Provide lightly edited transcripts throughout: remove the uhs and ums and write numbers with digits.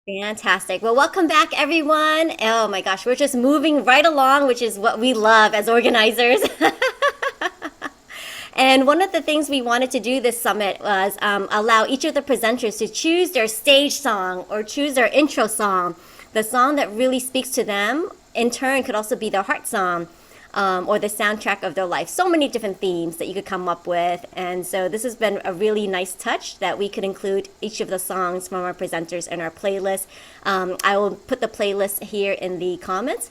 Fantastic. Well, welcome back, everyone. Oh my gosh, we're just moving right along, which is what we love as organizers. And one of the things we wanted to do this summit was allow each of the presenters to choose their stage song or choose their intro song, the song that really speaks to them. In turn, could also be their heart song. Or the soundtrack of their life. So many different themes that you could come up with. And so this has been a really nice touch that we could include each of the songs from our presenters in our playlist. I will put the playlist here in the comments.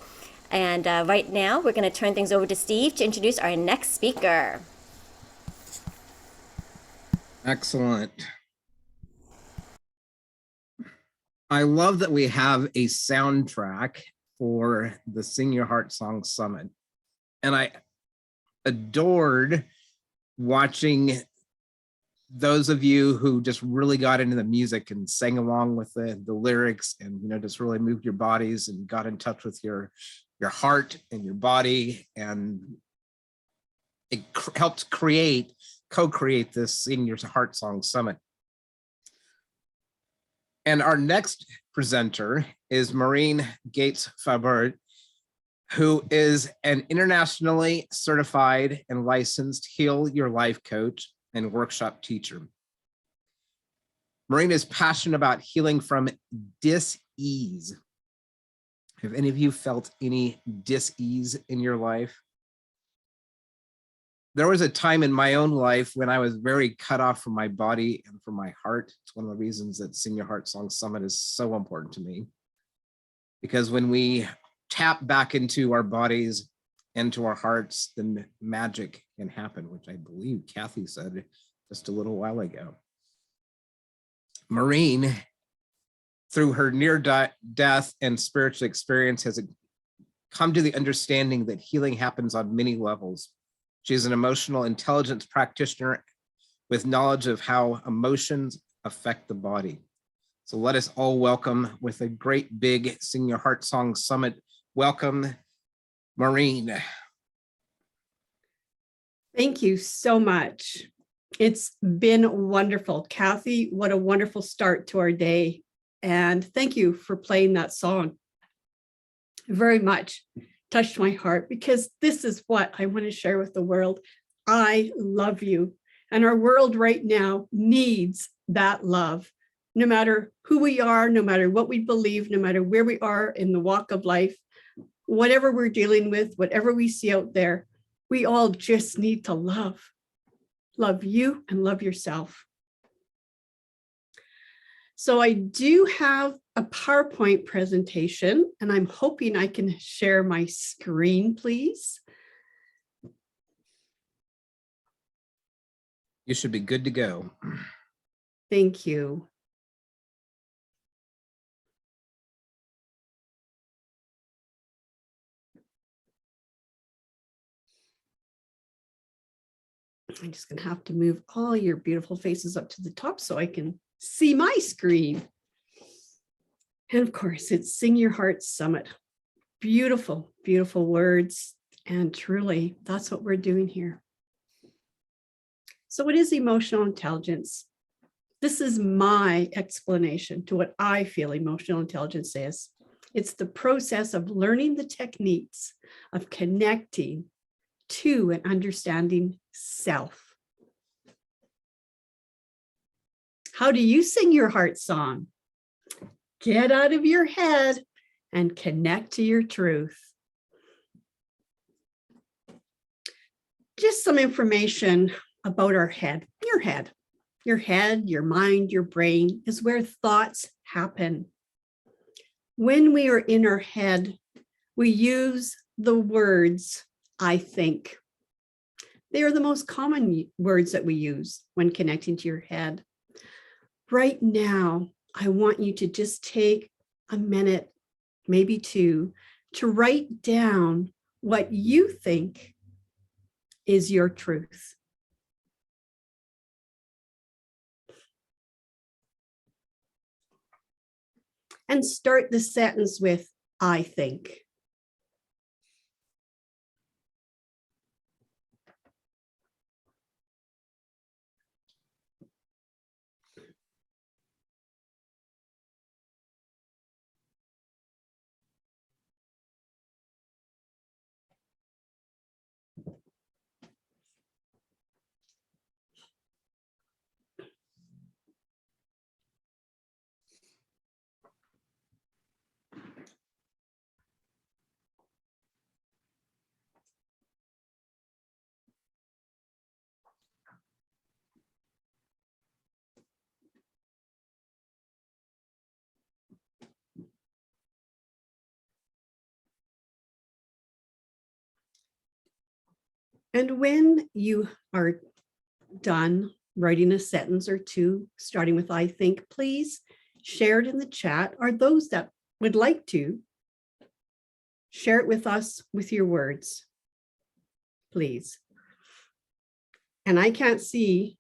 And right now, we're going to turn things over to Steve to introduce our next speaker. Excellent. I love that we have a soundtrack for the Sing Your Heart Song Summit. And I adored watching those of you who just really got into the music and sang along with the lyrics and just really moved your bodies and got in touch with your heart and your body, and it helped co-create this Sing Your Heart Song Summit. And our next presenter is Maureen Gaetz Faubert, who is an internationally certified and licensed Heal Your Life coach and workshop teacher. Maureen is passionate about healing from dis-ease. Have any of you felt any dis-ease in your life? There was a time in my own life when I was very cut off from my body and from my heart. It's one of the reasons that Sing Your Heart Song Summit is so important to me. Because when we tap back into our bodies and to our hearts, then magic can happen, which I believe Kathy said just a little while ago. Maureen, through her near-death and spiritual experience, has come to the understanding that healing happens on many levels. She's an emotional intelligence practitioner with knowledge of how emotions affect the body. So let us all welcome, with a great big Sing Your Heart Song Summit, welcome Maureen. Thank you so much. It's been wonderful. Kathy, what a wonderful start to our day. And thank you for playing that song. Very much touched my heart, because this is what I want to share with the world. I love you. And our world right now needs that love. No matter who we are, no matter what we believe, no matter where we are in the walk of life, whatever we're dealing with, whatever we see out there, we all just need to love. Love you and love yourself. So I do have a PowerPoint presentation, and I'm hoping I can share my screen, please. You should be good to go. Thank you. I'm just going to have to move all your beautiful faces up to the top so I can see my screen. And of course, it's Sing Your Heart Summit. Beautiful, beautiful words. And truly, that's what we're doing here. So what is emotional intelligence? This is my explanation to what I feel emotional intelligence is. It's the process of learning the techniques of connecting to and understanding self. How do you sing your heart song? Get out of your head and connect to your truth. Just some information about our head. Your head, your mind, your brain is where thoughts happen. When we are in our head, we use the words, I think. They are the most common words that we use when connecting to your head. Right now, I want you to just take a minute, maybe two, to write down what you think is your truth. And start the sentence with, I think. And when you are done writing a sentence or two, starting with I think, please share it in the chat, or those that would like to share it with us with your words, please. And I can't see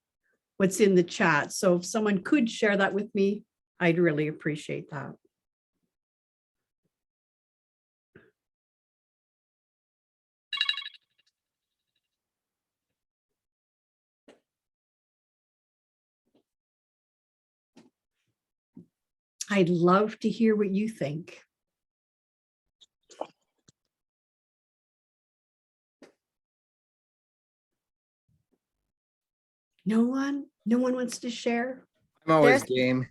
what's in the chat, so if someone could share that with me, I'd really appreciate that. I'd love to hear what you think. No one? No one wants to share? I'm always There's- game.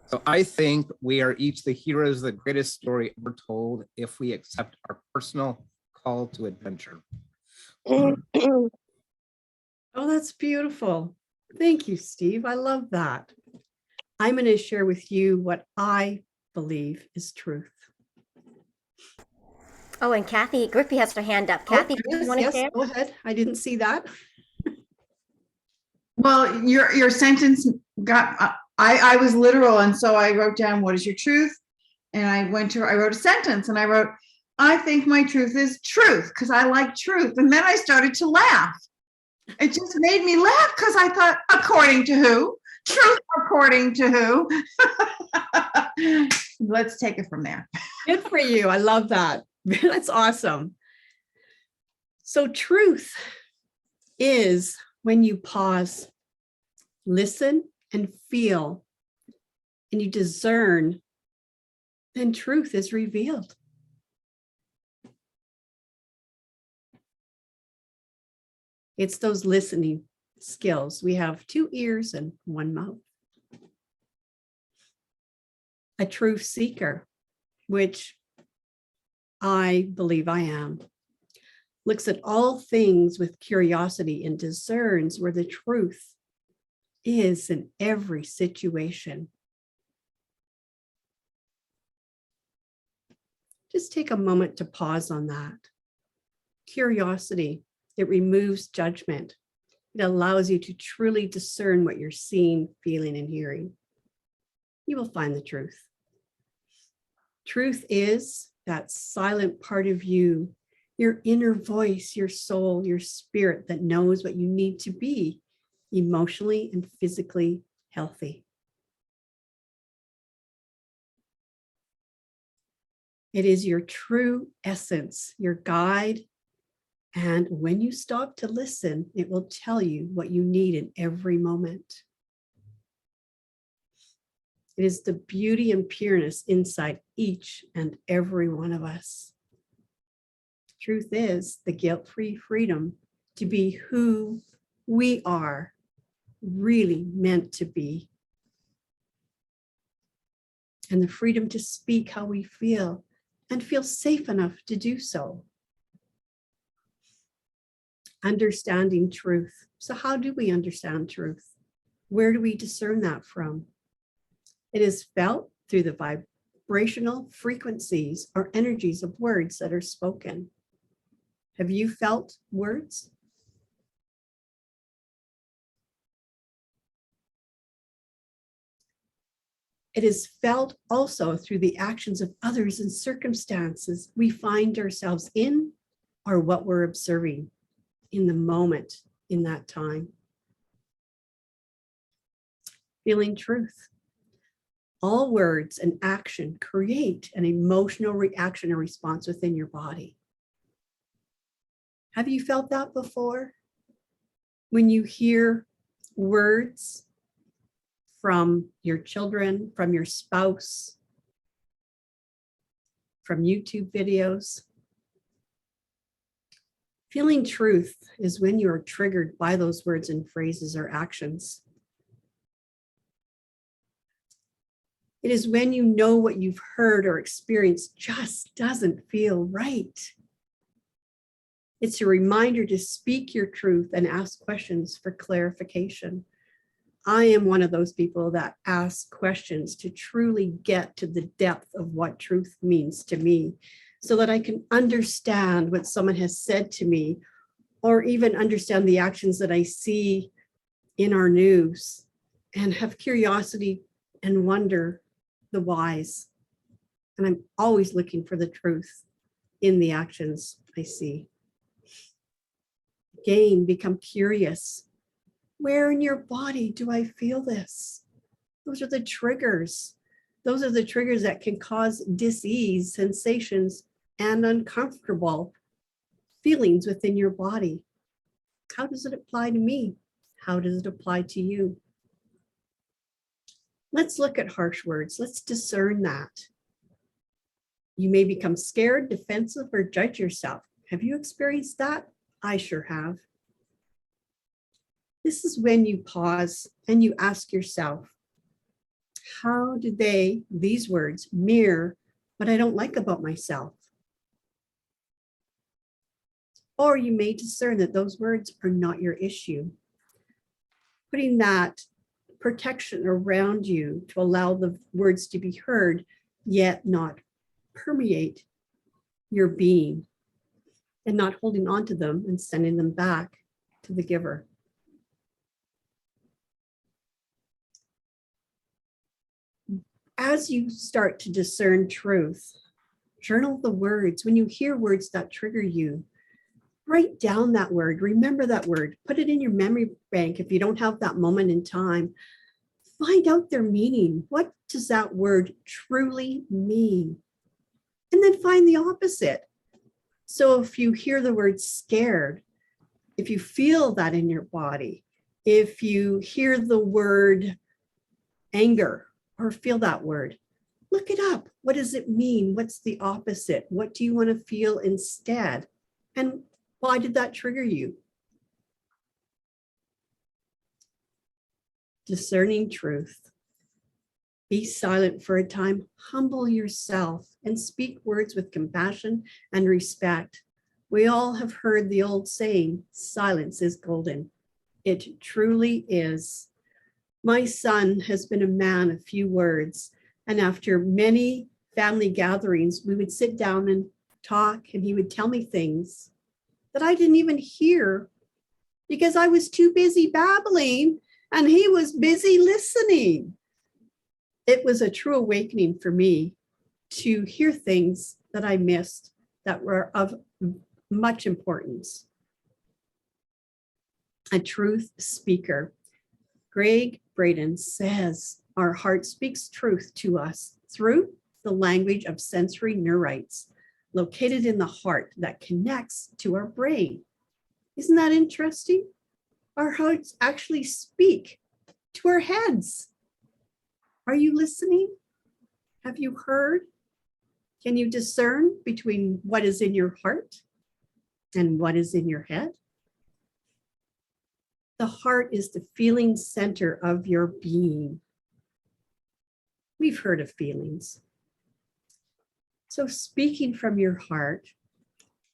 So I think we are each the heroes of the greatest story ever told if we accept our personal call to adventure. Oh, that's beautiful. Thank you, Steve. I love that. I'm going to share with you what I believe is truth. Oh, and Kathy Griffey has her hand up. Kathy, do you want to share? Go ahead. I didn't see that. Well, your sentence got, I was literal. And so I wrote down, what is your truth? And I wrote a sentence and I wrote, I think my truth is truth, because I like truth. And then I started to laugh. It just made me laugh because I thought, according to who? Truth according to who? Let's take it from there. Good for you. I love that. That's awesome. So truth is when you pause, listen, and feel, and you discern, then truth is revealed. It's those listening skills. We have 2 ears and 1 mouth. A truth seeker, which I believe I am, looks at all things with curiosity and discerns where the truth is in every situation. Just take a moment to pause on that. Curiosity, it removes judgment. It allows you to truly discern what you're seeing, feeling, and hearing. You will find the truth. Truth is that silent part of you, your inner voice, your soul, your spirit that knows what you need to be emotionally and physically healthy. It is your true essence, your guide. And when you stop to listen, it will tell you what you need in every moment. It is the beauty and pureness inside each and every one of us. Truth is the guilt-free freedom to be who we are really meant to be. And the freedom to speak how we feel and feel safe enough to do so. Understanding truth. So how do we understand truth? Where do we discern that from? It is felt through the vibrational frequencies or energies of words that are spoken. Have you felt words? It is felt also through the actions of others and circumstances we find ourselves in or what we're observing in the moment, in that time. Feeling truth. All words and action create an emotional reaction or response within your body. Have you felt that before? When you hear words from your children, from your spouse, from YouTube videos. Feeling truth is when you are triggered by those words and phrases or actions. It is when you know what you've heard or experienced just doesn't feel right. It's a reminder to speak your truth and ask questions for clarification. I am one of those people that ask questions to truly get to the depth of what truth means to me, so that I can understand what someone has said to me, or even understand the actions that I see in our news, and have curiosity and wonder the whys. And I'm always looking for the truth in the actions I see. Again, become curious. Where in your body do I feel this? Those are the triggers. Those are the triggers that can cause dis-ease, sensations, and uncomfortable feelings within your body. How does it apply to me? How does it apply to you? Let's look at harsh words. Let's discern that. You may become scared, defensive, or judge yourself. Have you experienced that? I sure have. This is when you pause and you ask yourself, how do these words, mirror what I don't like about myself? Or you may discern that those words are not your issue. Putting that protection around you to allow the words to be heard, yet not permeate your being, and not holding on to them and sending them back to the giver. As you start to discern truth, journal the words. When you hear words that trigger you, write down that word, remember that word, put it in your memory bank if you don't have that moment in time. Find out their meaning. What does that word truly mean? And then find the opposite. So if you hear the word scared, if you feel that in your body, if you hear the word anger or feel that word, look it up. What does it mean? What's the opposite? What do you want to feel instead? And why did that trigger you? Discerning truth. Be silent for a time, humble yourself, and speak words with compassion and respect. We all have heard the old saying, silence is golden. It truly is. My son has been a man of few words, and after many family gatherings, we would sit down and talk, and he would tell me things that I didn't even hear because I was too busy babbling and he was busy listening. It was a true awakening for me to hear things that I missed that were of much importance. A truth speaker. Greg Braden says our heart speaks truth to us through the language of sensory neurites located in the heart that connects to our brain. Isn't that interesting? Our hearts actually speak to our heads. Are you listening? Have you heard? Can you discern between what is in your heart and what is in your head? The heart is the feeling center of your being. We've heard of feelings. So speaking from your heart,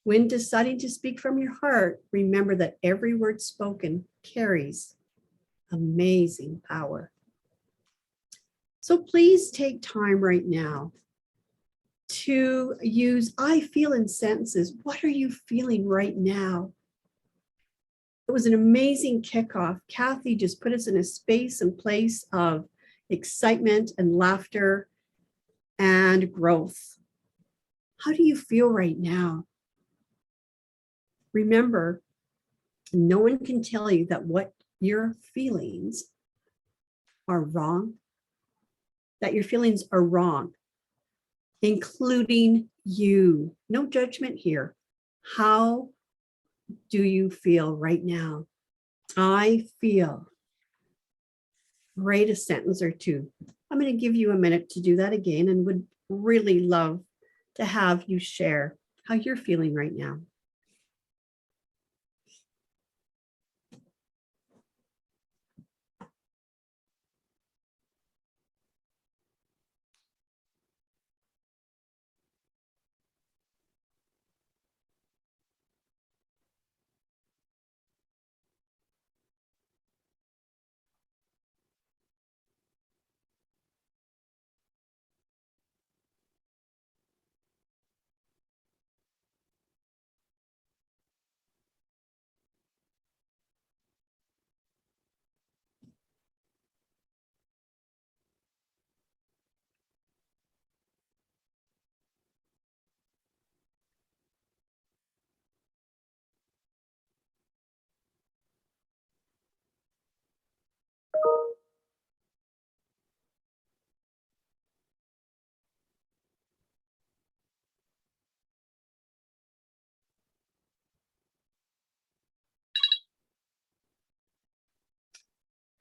when deciding to speak from your heart, remember that every word spoken carries amazing power. So please take time right now to use I feel in sentences. What are you feeling right now? It was an amazing kickoff. Kathy just put us in a space and place of excitement and laughter and growth. How do you feel right now? Remember, no one can tell you that what your feelings are wrong, that your feelings are wrong, including you. No judgment here. How do you feel right now? I feel. Write a sentence or two. I'm going to give you a minute to do that again and would really love to have you share how you're feeling right now.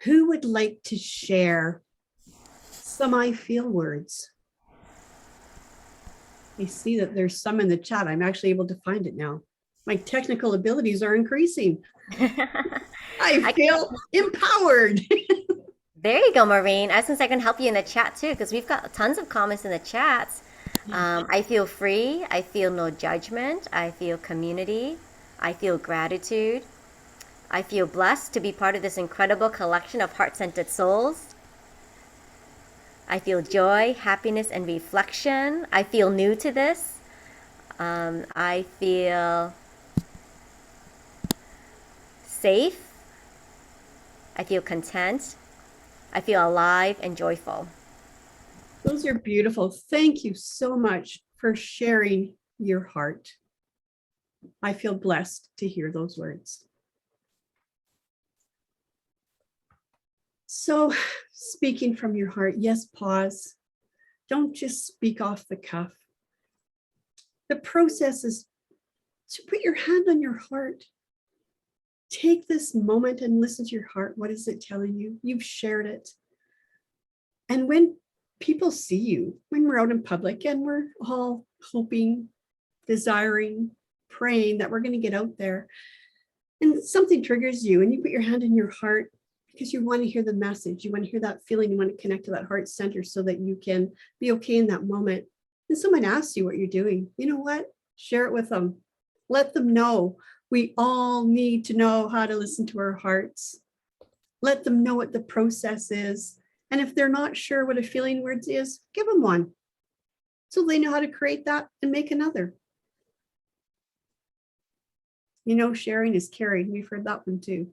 Who would like to share some I feel words? I see that there's some in the chat. I'm actually able to find it now. My technical abilities are increasing. I feel empowered. There you go, Maureen. I was gonna say I can help you in the chat too, because we've got tons of comments in the chats. I feel free. I feel no judgment. I feel community. I feel gratitude. I feel blessed to be part of this incredible collection of heart-centered souls. I feel joy, happiness, and reflection. I feel new to this. I feel safe. I feel content. I feel alive and joyful. Those are beautiful. Thank you so much for sharing your heart. I feel blessed to hear those words. So, speaking from your heart, yes, pause. Don't just speak off the cuff. The process is to put your hand on your heart. Take this moment and listen to your heart. What is it telling you? You've shared it. And when people see you, when we're out in public and we're all hoping, desiring, praying that we're going to get out there, and something triggers you and you put your hand in your heart because you want to hear the message, you want to hear that feeling, you want to connect to that heart center so that you can be okay in that moment. And someone asks you what you're doing, you know what? Share it with them. Let them know. We all need to know how to listen to our hearts. Let them know what the process is. And if they're not sure what a feeling words is, give them one so they know how to create that and make another. You know, sharing is caring. We've heard that one too.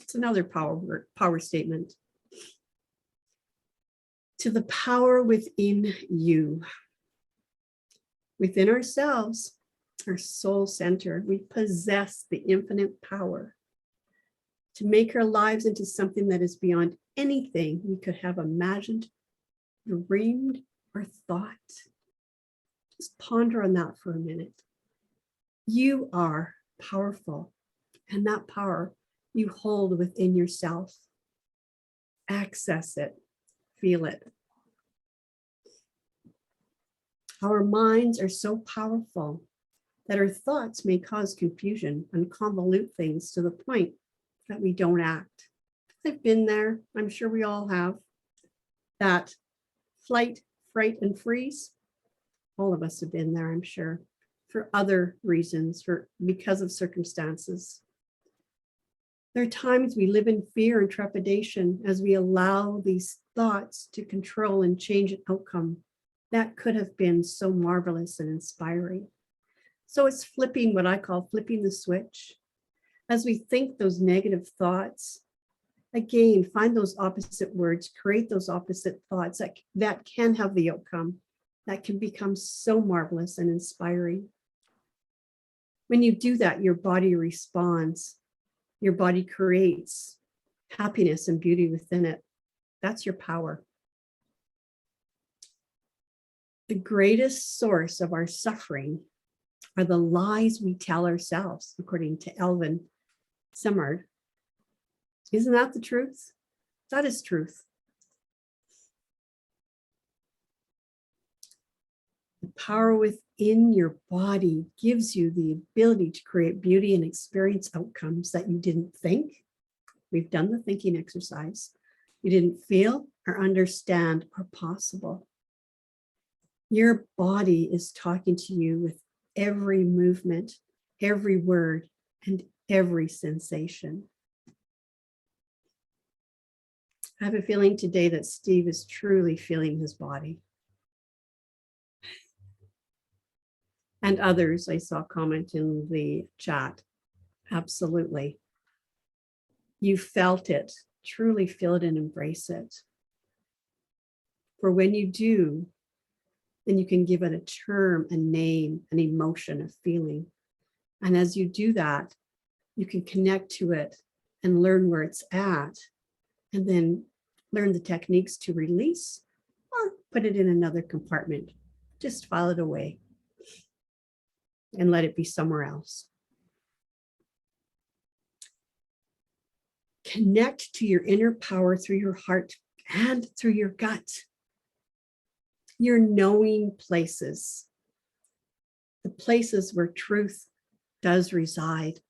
It's another power statement. To the power within you. Within ourselves, our soul center, we possess the infinite power to make our lives into something that is beyond anything we could have imagined, dreamed, or thought. Just ponder on that for a minute. You are powerful, and that power you hold within yourself. Access it, feel it. Our minds are so powerful that our thoughts may cause confusion and convolute things to the point that we don't act. I've been there. I'm sure we all have. That flight, fright, and freeze. All of us have been there, I'm sure, for other reasons, because of circumstances. There are times we live in fear and trepidation as we allow these thoughts to control and change an outcome that could have been so marvelous and inspiring. So it's flipping, what I call flipping the switch. As we think those negative thoughts, again, find those opposite words, create those opposite thoughts that can have the outcome that can become so marvelous and inspiring. When you do that, your body responds. Your body creates happiness and beauty within it. That's your power. The greatest source of our suffering are the lies we tell ourselves, according to Elvin Semard. Isn't that the truth? That is truth. The power within your body gives you the ability to create beauty and experience outcomes that you didn't think. We've done the thinking exercise. You didn't feel or understand are possible. Your body is talking to you with every movement, every word, and every sensation. I have a feeling today that Steve is truly feeling his body. And others I saw comment in the chat. Absolutely. You felt it, truly feel it and embrace it. For when you do, then you can give it a term, a name, an emotion, a feeling. And as you do that, you can connect to it and learn where it's at, and then learn the techniques to release or put it in another compartment. Just file it away and let it be somewhere else. Connect to your inner power through your heart and through your gut. Your knowing places, the places where truth does reside,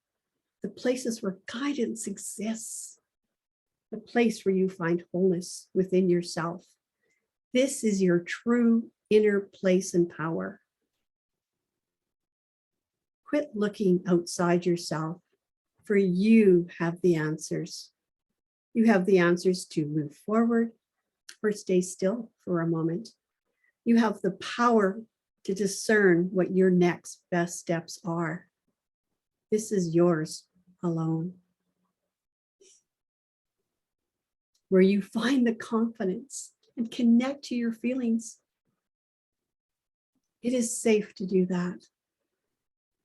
the places where guidance exists, the place where you find wholeness within yourself. This is your true inner place and power. Quit looking outside yourself, for you have the answers. You have the answers to move forward or stay still for a moment. You have the power to discern what your next best steps are. This is yours alone. Where you find the confidence and connect to your feelings. It is safe to do that.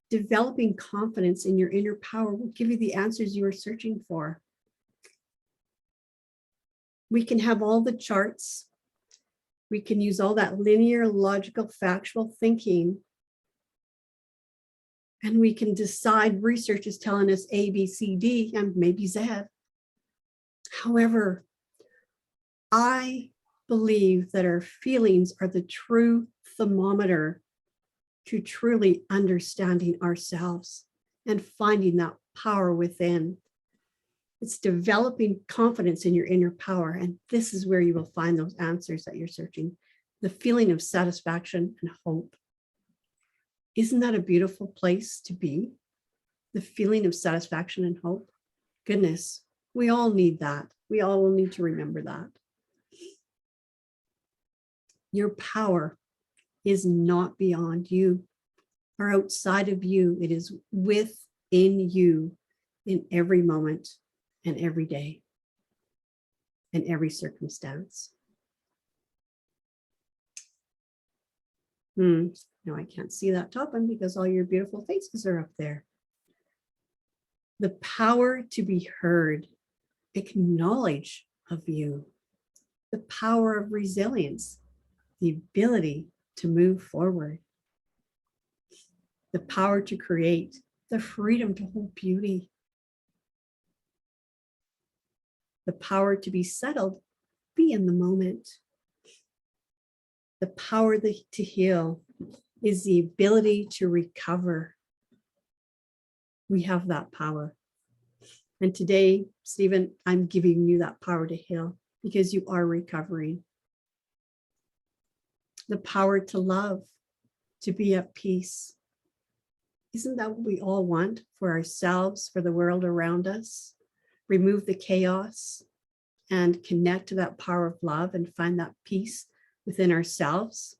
Developing confidence in your inner power will give you the answers you are searching for. We can have all the charts. We can use all that linear, logical, factual thinking. And we can decide research is telling us A, B, C, D, and maybe Z. However, I believe that our feelings are the true thermometer to truly understanding ourselves and finding that power within. It's developing confidence in your inner power. And this is where you will find those answers that you're searching. The feeling of satisfaction and hope. Isn't that a beautiful place to be? The feeling of satisfaction and hope. Goodness, we all need that. We all will need to remember that. Your power is not beyond you or outside of you. It is within you in every moment and every day and every circumstance. No, I can't see that top one because all your beautiful faces are up there. The power to be heard, acknowledge of you, the power of resilience, the ability to move forward, the power to create, the freedom to hold beauty, the power to be settled, be in the moment. The power to heal is the ability to recover. We have that power. And today, Stephen, I'm giving you that power to heal because you are recovering. The power to love, to be at peace. Isn't that what we all want for ourselves, for the world around us? Remove the chaos and connect to that power of love and find that peace within ourselves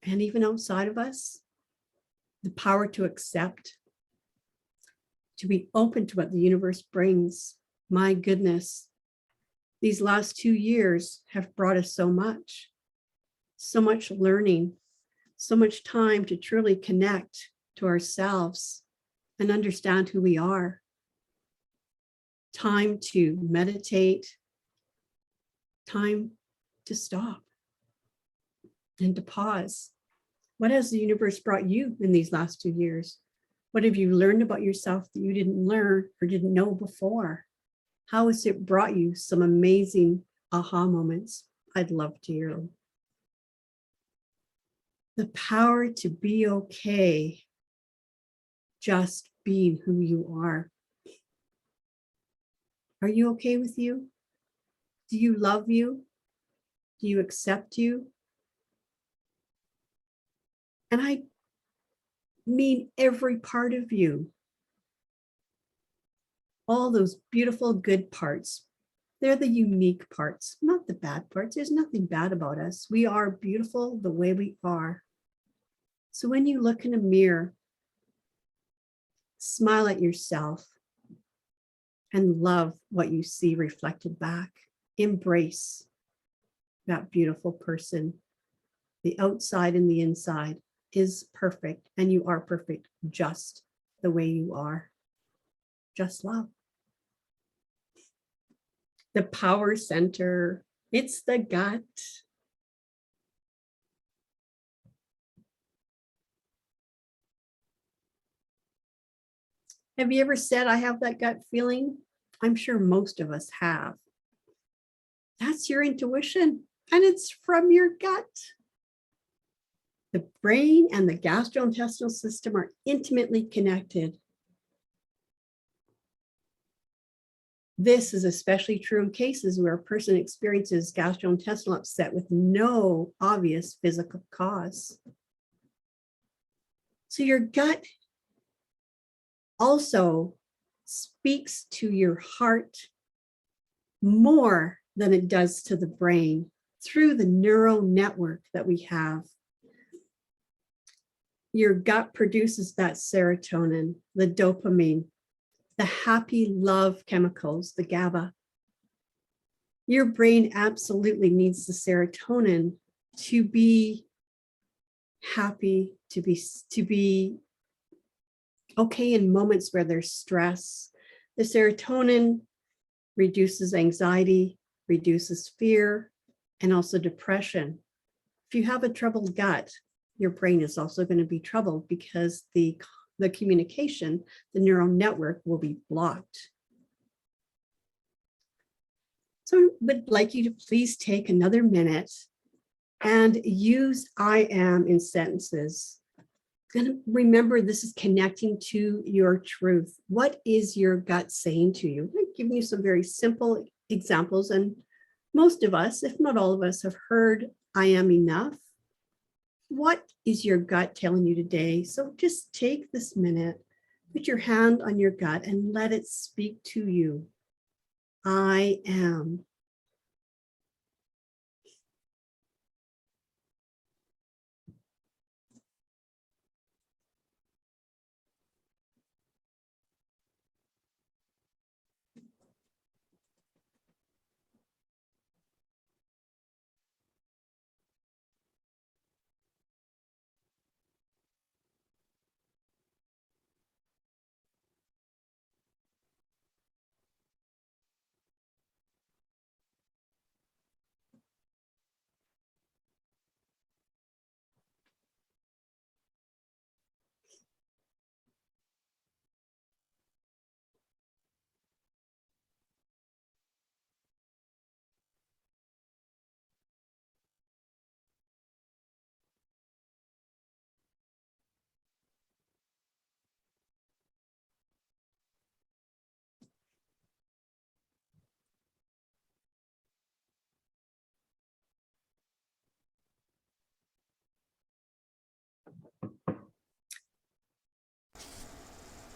and even outside of us. The power to accept, to be open to what the universe brings. My goodness, these last 2 years have brought us so much learning, so much time to truly connect to ourselves and understand who we are. Time to meditate, time to stop and to pause. What has the universe brought you in these last 2 years? What have you learned about yourself that you didn't learn or didn't know before? How has it brought you some amazing aha moments? I'd love to hear them. The power to be okay, just being who you are. Are you okay with you? Do you love you? Do you accept you? And I mean every part of you. All those beautiful good parts. They're the unique parts, not the bad parts. There's nothing bad about us. We are beautiful the way we are. So when you look in a mirror, smile at yourself and love what you see reflected back. Embrace that beautiful person. The outside and the inside is perfect, and you are perfect just the way you are. Just love. The power center, it's the gut. Have you ever said, I have that gut feeling? I'm sure most of us have. That's your intuition, and it's from your gut. The brain and the gastrointestinal system are intimately connected. This is especially true in cases where a person experiences gastrointestinal upset with no obvious physical cause. So your gut also speaks to your heart more than it does to the brain through the neural network that we have. Your gut produces that serotonin, the dopamine, the happy love chemicals, the GABA. Your brain absolutely needs the serotonin to be happy, to be okay in moments where there's stress. The serotonin reduces anxiety, reduces fear, and also depression. If you have a troubled gut, your brain is also going to be troubled because the communication, the neural network will be blocked. So I would like you to please take another minute and use I am in sentences. And remember, this is connecting to your truth. What is your gut saying to you? I'm giving you some very simple examples, and most of us, if not all of us, have heard I am enough. What is your gut telling you today? So just take this minute, put your hand on your gut and let it speak to you. I am.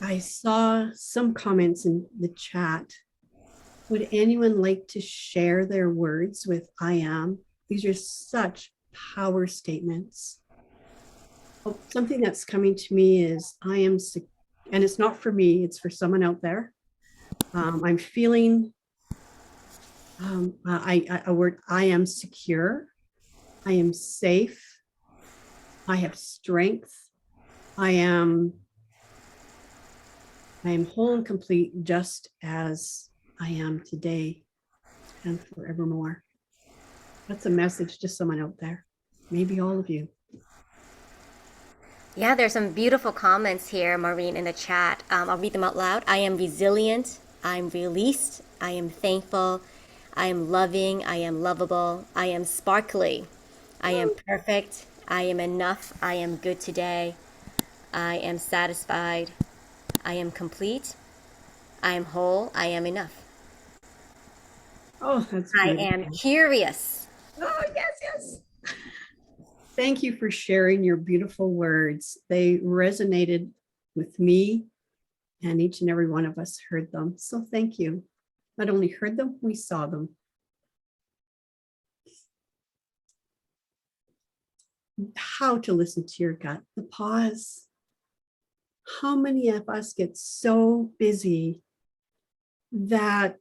I saw some comments in the chat. Would anyone like to share their words with I am? These are such power statements. Oh, something that's coming to me is I am, and it's not for me, it's for someone out there. I'm feeling a word, I am secure. I am safe. I have strength. I am whole and complete just as I am today and forevermore. That's a message to someone out there, maybe all of you. Yeah, there's some beautiful comments here, Maureen, in the chat. I'll read them out loud. I am resilient. I'm released. I am thankful. I am loving. I am lovable. I am sparkly. I am perfect. I am enough. I am good today. I am satisfied. I am complete. I am whole. I am enough. Oh, that's I beautiful. am curious. Oh, yes, yes. Thank you for sharing your beautiful words. They resonated with me, and each and every one of us heard them. So thank you. Not only heard them, we saw them. How to listen to your gut, the pause. How many of us get so busy that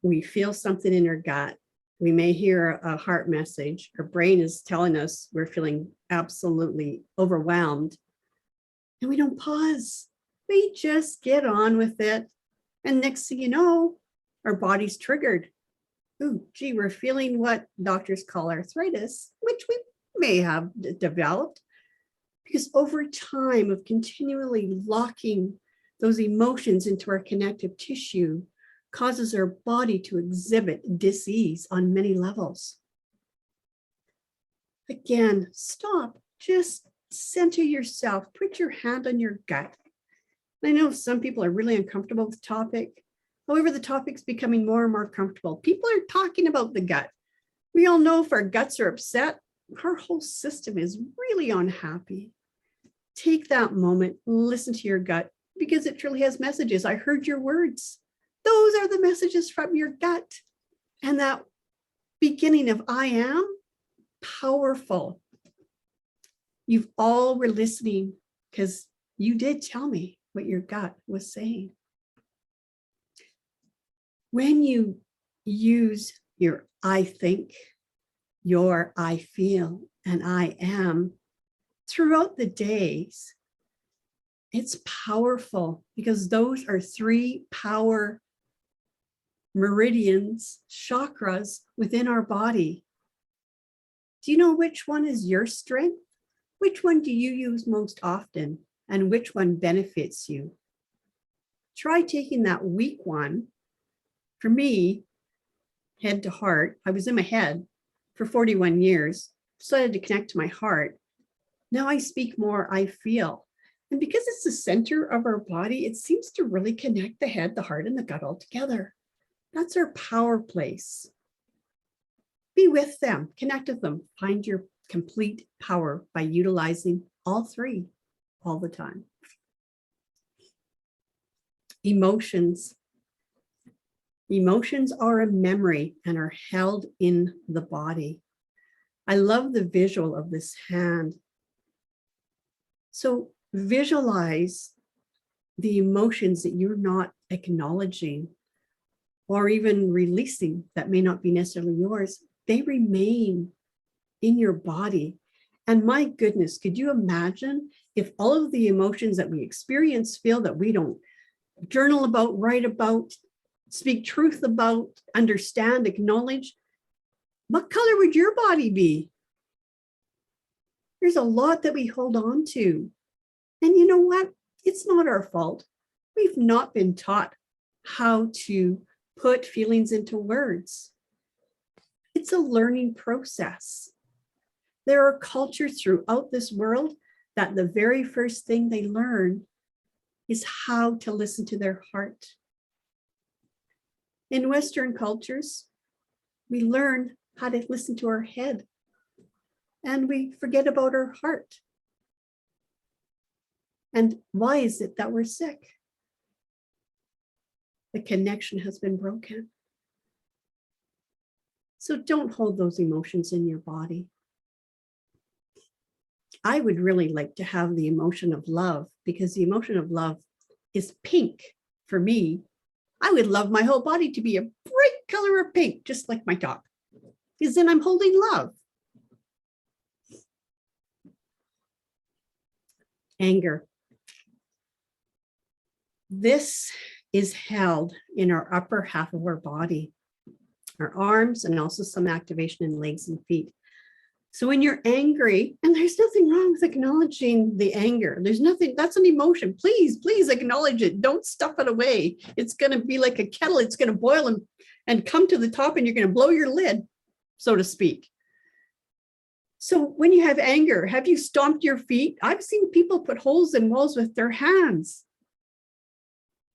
we feel something in our gut? We may hear a heart message. Our brain is telling us we're feeling absolutely overwhelmed. And we don't pause. We just get on with it. And next thing you know, our body's triggered. Ooh, gee, we're feeling what doctors call arthritis, which we may have developed. Because over time of continually locking those emotions into our connective tissue causes our body to exhibit dis-ease on many levels. Again, stop, just center yourself, put your hand on your gut. I know some people are really uncomfortable with the topic. However, the topic's becoming more and more comfortable. People are talking about the gut. We all know if our guts are upset, our whole system is really unhappy. Take that moment, listen to your gut, because it truly has messages. I heard your words. Those are the messages from your gut. And that beginning of I am, powerful. You've all were listening because you did tell me what your gut was saying. When you use your I think, your I feel, and I am throughout the days, it's powerful because those are 3 power meridians, chakras within our body. Do you know which one is your strength? Which one do you use most often? And which one benefits you? Try taking that weak one. For me, head to heart, I was in my head for 41 years, decided to connect to my heart. Now I speak more, I feel. And because it's the center of our body, it seems to really connect the head, the heart, and the gut all together. That's our power place. Be with them, connect with them, find your complete power by utilizing all 3 all the time. Emotions. Emotions are a memory and are held in the body. I love the visual of this hand. So visualize the emotions that you're not acknowledging or even releasing that may not be necessarily yours. They remain in your body. And my goodness, could you imagine if all of the emotions that we experience, feel, that we don't journal about, write about, speak truth about, understand, acknowledge, what color would your body be? There's a lot that we hold on to. And you know what? It's not our fault. We've not been taught how to put feelings into words. It's a learning process. There are cultures throughout this world that the very first thing they learn is how to listen to their heart. In Western cultures, we learn how to listen to our head and we forget about our heart. And why is it that we're sick? The connection has been broken. So don't hold those emotions in your body. I would really like to have the emotion of love, because the emotion of love is pink for me. I would love my whole body to be a bright color of pink, just like my dog, because then I'm holding love. Anger. This is held in our upper half of our body, our arms, and also some activation in legs and feet. So when you're angry, and there's nothing wrong with acknowledging the anger. There's nothing, that's an emotion. Please, please acknowledge it. Don't stuff it away. It's going to be like a kettle. It's going to boil and come to the top, and you're going to blow your lid, so to speak. So when you have anger, have you stomped your feet? I've seen people put holes in walls with their hands.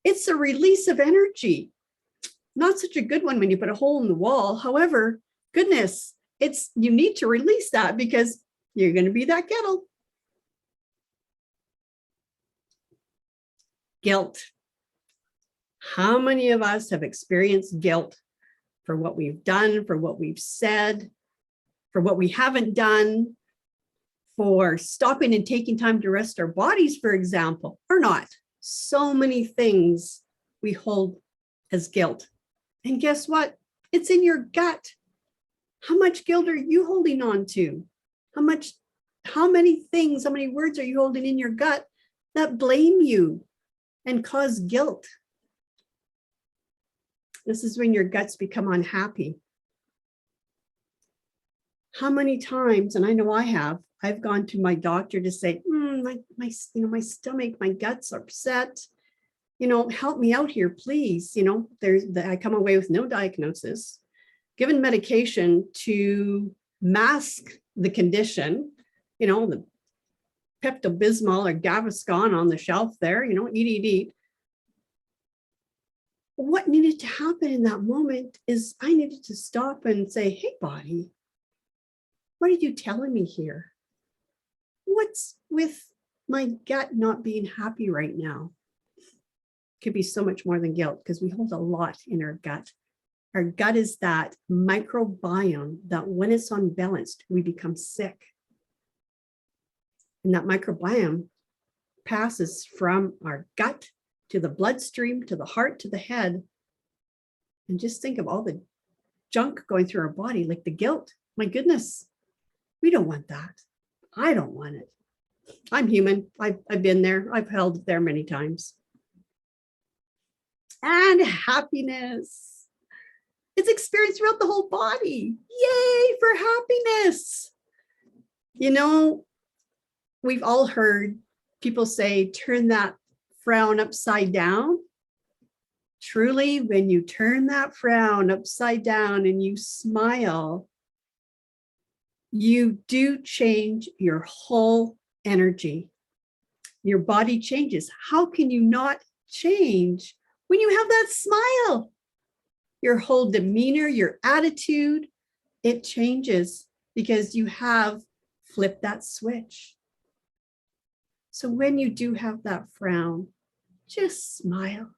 It's a release of energy. Not such a good one when you put a hole in the wall. However, goodness, you need to release that because you're going to be that kettle. Guilt. How many of us have experienced guilt for what we've done, for what we've said, for what we haven't done, for stopping and taking time to rest our bodies, for example, or not? So many things we hold as guilt. And guess what? It's in your gut. How much guilt are you holding on to? How many things, how many words are you holding in your gut that blame you and cause guilt? This is when your guts become unhappy. How many times, and I know I've gone to my doctor to say, my stomach, my guts are upset. help me out here, please. I come away with no diagnosis, given medication to mask the condition, the Pepto-Bismol or Gaviscon on the shelf there, eat. What needed to happen in that moment is I needed to stop and say, hey, body, what are you telling me here? What's with my gut not being happy right now? Could be so much more than guilt because we hold a lot in our gut. Our gut is that microbiome that when it's unbalanced, we become sick. And that microbiome passes from our gut to the bloodstream, to the heart, to the head. And just think of all the junk going through our body, like the guilt. My goodness, we don't want that. I don't want it. I'm human. I've been there. I've held there many times. And happiness. It's experienced throughout the whole body. Yay for happiness. We've all heard people say, turn that frown upside down. Truly, when you turn that frown upside down and you smile, you do change your whole energy. Your body changes. How can you not change when you have that smile? Your whole demeanor, your attitude, it changes because you have flipped that switch. So when you do have that frown, just smile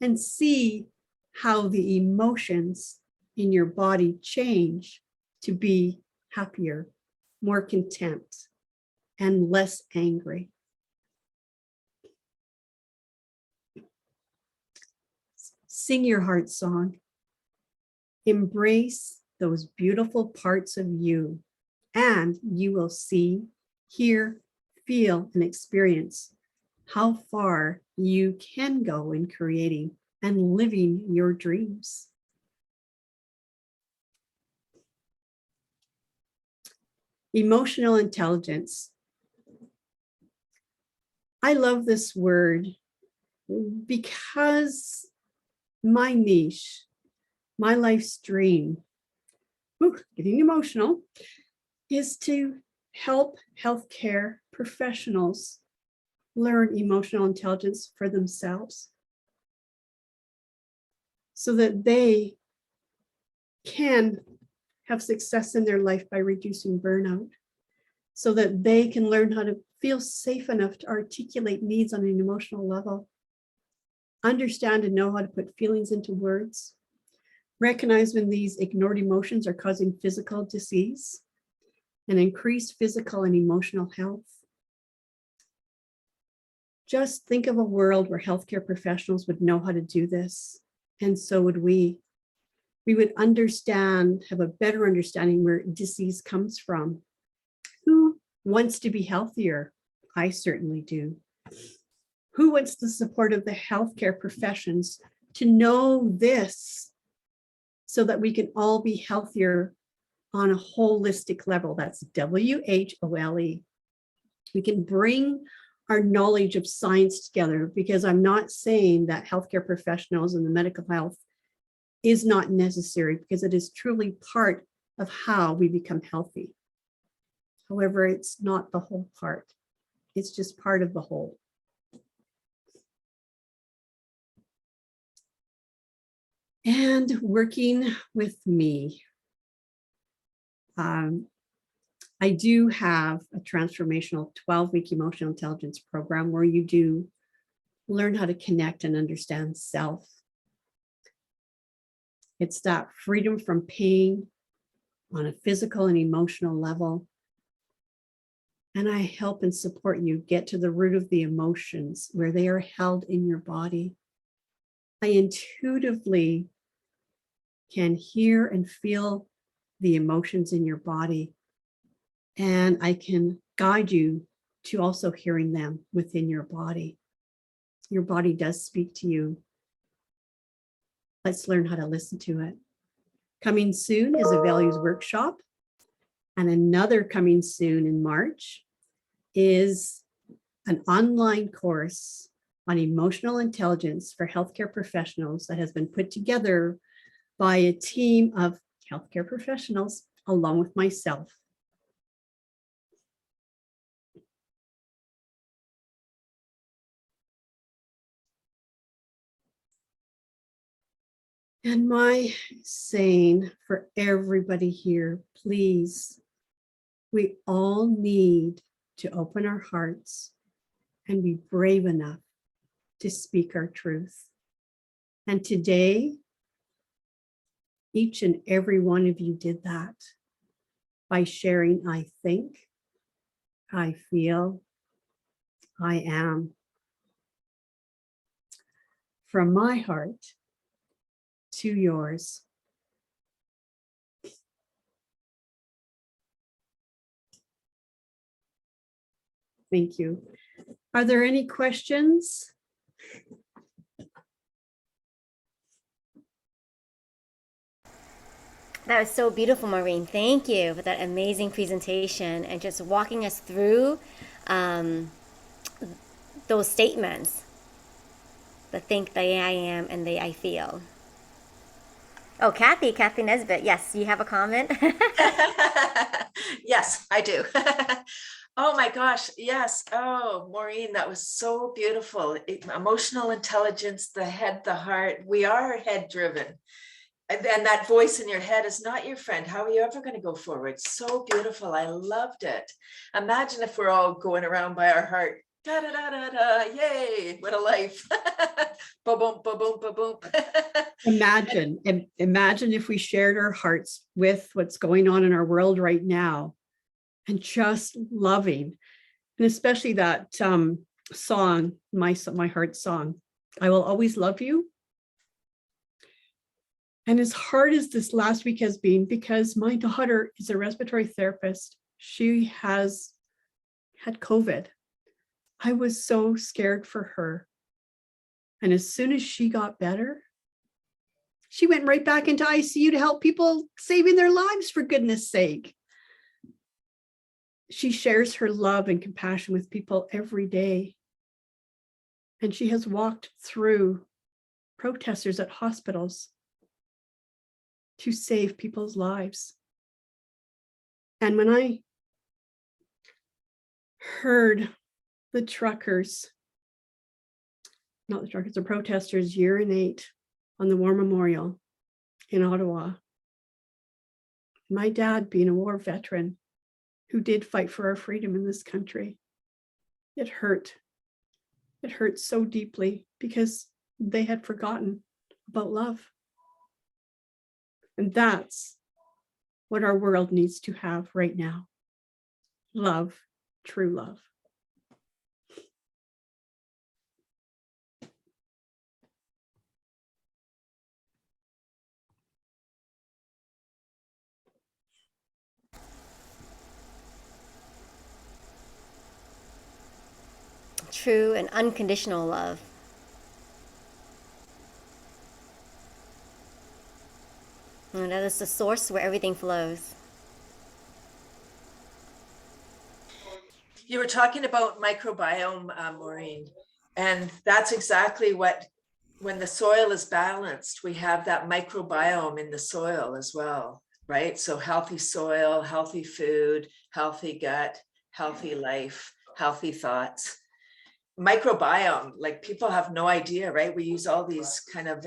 and see how the emotions in your body change to be happier, more content, and less angry. Sing your heart song. Embrace those beautiful parts of you, and you will see, hear, feel, and experience how far you can go in creating and living your dreams. Emotional intelligence. I love this word because my niche, my life's dream, getting emotional, is to help healthcare professionals learn emotional intelligence for themselves so that they can have success in their life by reducing burnout, so that they can learn how to feel safe enough to articulate needs on an emotional level, understand and know how to put feelings into words, recognize when these ignored emotions are causing physical disease, and increase physical and emotional health. Just think of a world where healthcare professionals would know how to do this, and so would we. We would understand, have a better understanding where disease comes from. Who wants to be healthier? I certainly do. Who wants the support of the healthcare professions to know this so that we can all be healthier on a holistic level? That's WHOLE. We can bring our knowledge of science together, because I'm not saying that healthcare professionals and the medical health is not necessary, because it is truly part of how we become healthy. However, it's not the whole part. It's just part of the whole. And working with me, I do have a transformational 12-week emotional intelligence program where you do learn how to connect and understand self. It's that freedom from pain on a physical and emotional level. And I help and support you get to the root of the emotions where they are held in your body. I intuitively can hear and feel the emotions in your body. And I can guide you to also hearing them within your body. Your body does speak to you. Let's learn how to listen to it. Coming soon is a values workshop. And another coming soon in March is an online course on emotional intelligence for healthcare professionals that has been put together by a team of healthcare professionals along with myself. And my saying for everybody here, please, we all need to open our hearts and be brave enough to speak our truth. And today, each and every one of you did that by sharing, I think, I feel, I am. From my heart to yours. Thank you. Are there any questions? That was so beautiful, Maureen. Thank you for that amazing presentation and just walking us through those statements. The think, the I am, and the I feel. Oh, Kathy Nesbitt. Yes, you have a comment? Yes, I do. Oh my gosh, yes. Oh, Maureen, that was so beautiful. Emotional intelligence, the head, the heart. We are head driven. And then that voice in your head is not your friend. How are you ever going to go forward? So beautiful. I loved it. Imagine if we're all going around by our heart. Da da da da da. Yay! What a life. Ba boom, ba boom, ba boom. Imagine if we shared our hearts with what's going on in our world right now and just loving, and especially that song, my heart song, I will always love you. And as hard as this last week has been, because my daughter is a respiratory therapist, she has had COVID. I was so scared for her. And as soon as she got better, she went right back into ICU to help people saving their lives, for goodness sake. She shares her love and compassion with people every day. And she has walked through protesters at hospitals to save people's lives. And when I heard the protesters urinate on the War Memorial in Ottawa, my dad being a war veteran who did fight for our freedom in this country, it hurt. It hurt so deeply because they had forgotten about love. And that's what our world needs to have right now. Love, true love. True and unconditional love. And that is the source where everything flows. You were talking about microbiome, Maureen, and that's exactly what, when the soil is balanced, we have that microbiome in the soil as well, right? So healthy soil, healthy food, healthy gut, healthy life, healthy thoughts. Microbiome, like people have no idea, right? We use all these kind of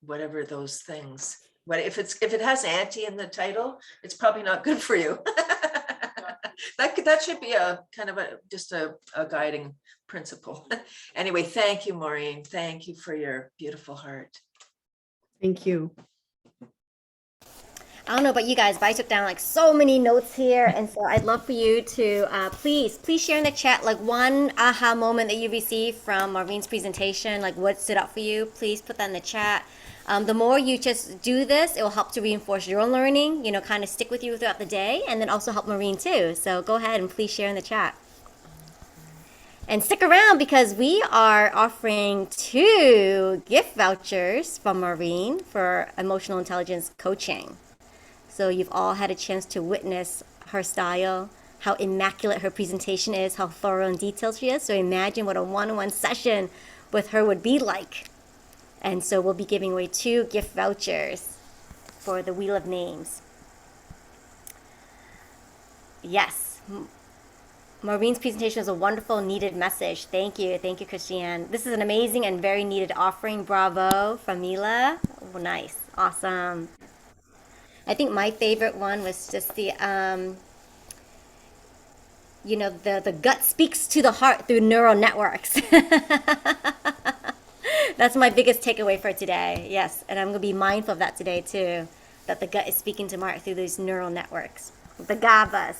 whatever those things. But if it has anti in the title, it's probably not good for you. That should be a kind of just a guiding principle. Anyway, thank you, Maureen. Thank you for your beautiful heart. Thank you. I don't know about you guys, but I took down like so many notes here, and so I'd love for you to please share in the chat like one aha moment that you received from Maureen's presentation, like what stood out for you. Please put that in the chat. The more you just do this, it will help to reinforce your own learning, kind of stick with you throughout the day, and then also help Maureen too. So go ahead and please share in the chat. And stick around because we are offering 2 gift vouchers from Maureen for emotional intelligence coaching. So you've all had a chance to witness her style, how immaculate her presentation is, how thorough and detailed she is. So imagine what a one-on-one session with her would be like. And so we'll be giving away 2 gift vouchers for the Wheel of Names. Yes. Maureen's presentation was a wonderful, needed message. Thank you. Thank you, Christiane. This is an amazing and very needed offering. Bravo from Mila. Oh, nice. Awesome. I think my favorite one was just the, the gut speaks to the heart through neural networks. That's my biggest takeaway for today. Yes. And I'm going to be mindful of that today, too. That the gut is speaking to my heart through these neural networks. The GABAs.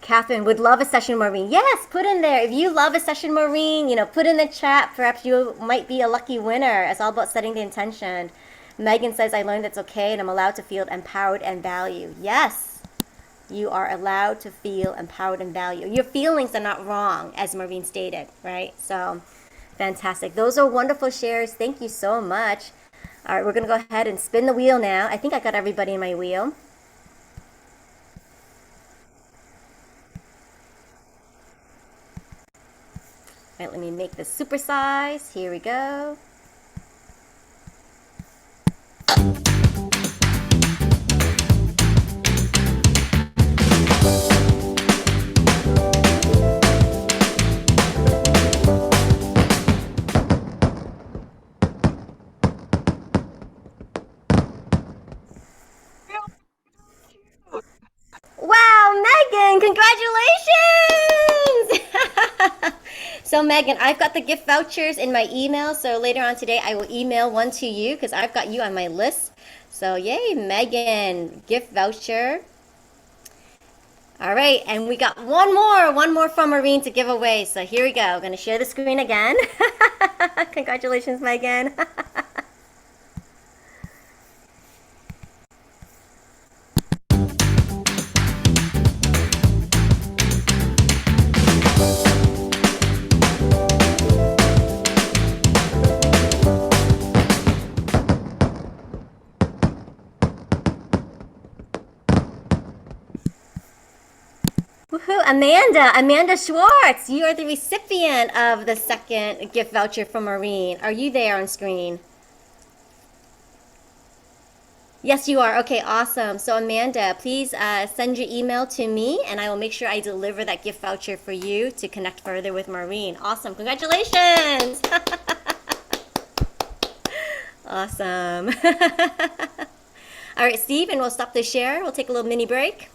Catherine would love a session, Maureen. Yes, put in there. If you love a session, Maureen, put in the chat. Perhaps you might be a lucky winner. It's all about setting the intention. Megan says, I learned it's okay and I'm allowed to feel empowered and valued. Yes, you are allowed to feel empowered and valued. Your feelings are not wrong, as Maureen stated, right? So, fantastic. Those are wonderful shares. Thank you so much. All right, we're going to go ahead and spin the wheel now. I think I got everybody in my wheel. All right, let me make this supersize. Here we go. Wow, Megan, congratulations! So Megan, I've got the gift vouchers in my email. So later on today, I will email one to you because I've got you on my list. So yay, Megan, gift voucher. All right, and we got one more from Maureen to give away. So here we go. I'm going to share the screen again. Congratulations, Megan. Woohoo, Amanda Schwartz, you are the recipient of the second gift voucher from Maureen. Are you there on screen? Yes, you are. Okay, awesome. So Amanda, please send your email to me and I will make sure I deliver that gift voucher for you to connect further with Maureen. Awesome. Congratulations. Awesome. All right, Steve, and we'll stop the share. We'll take a little mini break.